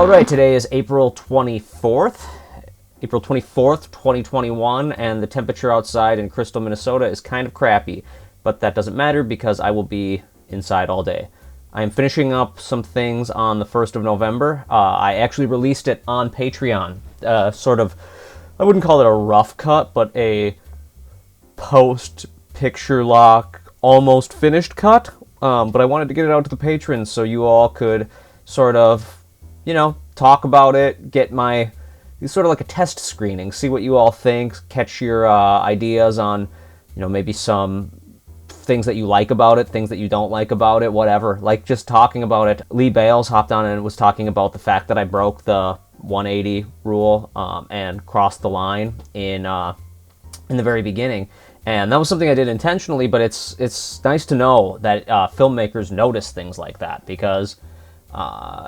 All right, today is April 24th, 2021, and the temperature outside in Crystal, Minnesota is kind of crappy, but that doesn't matter because I will be inside all day. I am finishing up some things on the 1st of November. I actually released it on Patreon, I wouldn't call it a rough cut, but a post-picture lock, almost finished cut, but I wanted to get it out to the patrons so you all could sort of, talk about it, get my, sort of like a test screening, see what you all think, catch your ideas on, maybe some things that you like about it, things that you don't like about it, whatever. Like just talking about it. Lee Bales hopped on and was talking about the fact that I broke the 180 rule and crossed the line in the very beginning. And that was something I did intentionally, but it's nice to know that filmmakers notice things like that, because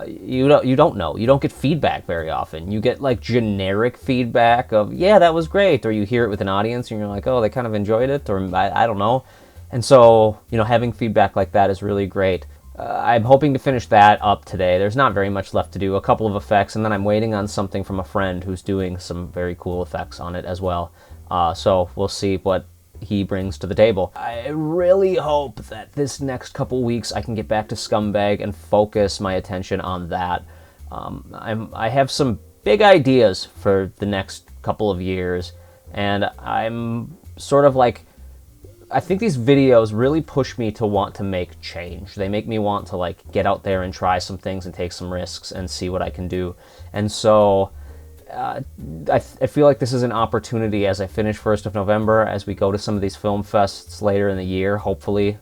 you don't know. You don't get feedback very often. You get like generic feedback of, yeah, that was great, or you hear it with an audience and you're like, oh, they kind of enjoyed it, or I don't know. And so, having feedback like that is really great. I'm hoping to finish that up today. There's not very much left to do, a couple of effects, and then I'm waiting on something from a friend who's doing some very cool effects on it as well. So we'll see what he brings to the table. I really hope that this next couple weeks I can get back to Scumbag and focus my attention on that. I have some big ideas for the next couple of years, and I'm sort of like, I think these videos really push me to want to make change. They make me want to like get out there and try some things and take some risks and see what I can do. And so I feel like this is an opportunity as I finish 1st of November, as we go to some of these film fests later in the year, hopefully.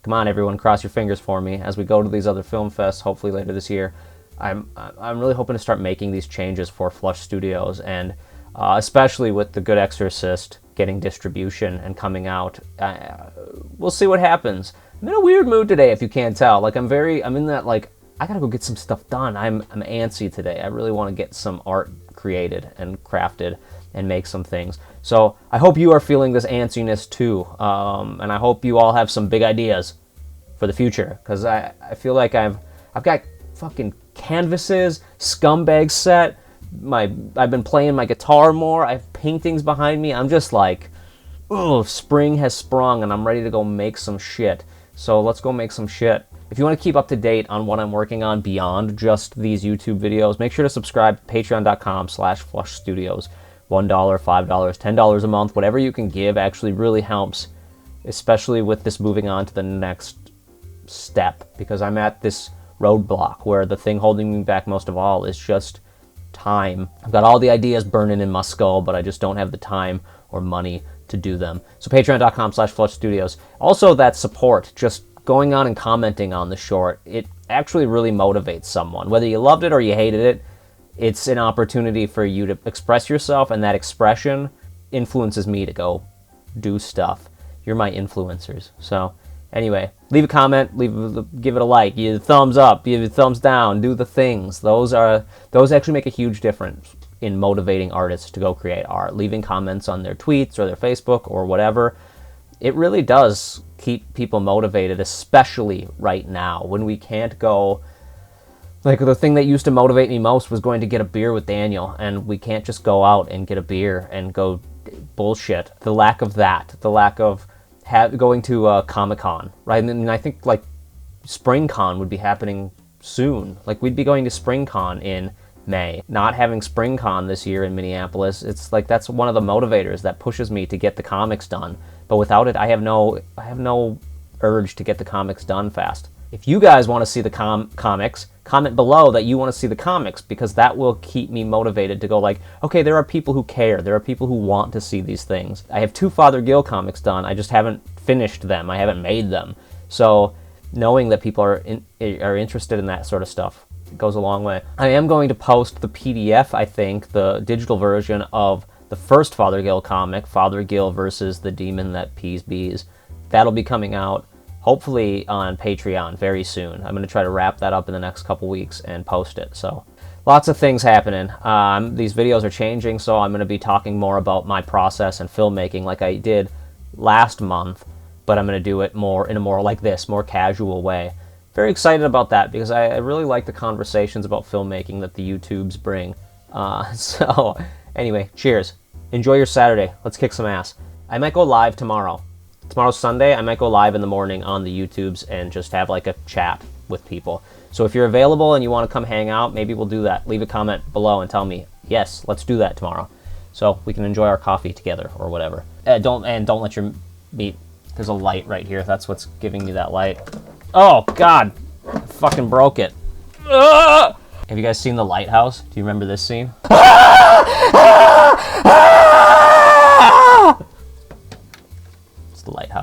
Come on, everyone, cross your fingers for me. As we go to these other film fests, hopefully later this year, I'm really hoping to start making these changes for Flush Studios, and especially with The Good Exorcist getting distribution and coming out. We'll see what happens. I'm in a weird mood today, if you can't tell. Like, I'm in that, like, I gotta go get some stuff done. I'm antsy today. I really want to get some art created and crafted and make some things. So I hope you are feeling this antsiness too, and I hope you all have some big ideas for the future, because I feel like I've got fucking canvases, Scumbag set. I've been playing my guitar more. I have paintings behind me. I'm just like, oh, spring has sprung and I'm ready to go make some shit. So let's go make some shit. If you want to keep up to date on what I'm working on beyond just these YouTube videos, make sure to subscribe to patreon.com/flushstudios. $1, $5, $10 a month, whatever you can give actually really helps, especially with this moving on to the next step, because I'm at this roadblock where the thing holding me back most of all is just time. I've got all the ideas burning in my skull, but I just don't have the time or money to do them. So patreon.com/flushstudios. Also, that support, just going on and commenting on the short, it actually really motivates someone. Whether you loved it or you hated it, it's an opportunity for you to express yourself, and that expression influences me to go do stuff. You're my influencers. So anyway, leave a comment, give it a like, give it a thumbs up, give it a thumbs down, do the things. Those actually make a huge difference in motivating artists to go create art. Leaving comments on their tweets or their Facebook or whatever, it really does keep people motivated, especially right now when we can't go. Like, the thing that used to motivate me most was going to get a beer with Daniel, and we can't just go out and get a beer and go bullshit. The lack of that, the lack of going to Comic-Con, right? And I think like SpringCon would be happening soon. Like, we'd be going to SpringCon in May. Not having SpringCon this year in Minneapolis, it's like that's one of the motivators that pushes me to get the comics done. But without it, I have no urge to get the comics done fast. If you guys want to see the comics, comment below that you want to see the comics, because that will keep me motivated to go like, okay, there are people who care. There are people who want to see these things. I have 2 Father Gill comics done. I just haven't finished them. I haven't made them. So knowing that people are interested in that sort of stuff goes a long way. I am going to post the PDF, I think, the digital version of the first Father Gill comic, Father Gill versus the Demon That Pees Bees. That'll be coming out hopefully on Patreon very soon. I'm going to try to wrap that up in the next couple weeks and post it. So lots of things happening. These videos are changing, so I'm going to be talking more about my process and filmmaking like I did last month, but I'm going to do it more in a more like this, more casual way. very excited about that because I really like the conversations about filmmaking that the YouTubes bring. So anyway, cheers. Enjoy your Saturday. Let's kick some ass. I might go live tomorrow. Tomorrow's Sunday. I might go live in the morning on the YouTubes and just have like a chat with people. So if you're available and you want to come hang out, maybe we'll do that. Leave a comment below and tell me, yes, let's do that tomorrow. So we can enjoy our coffee together or whatever. Don't let your meat. There's a light right here. That's what's giving me that light. Oh God, I fucking broke it. Have you guys seen The Lighthouse? Do you remember this scene? It's The Lighthouse.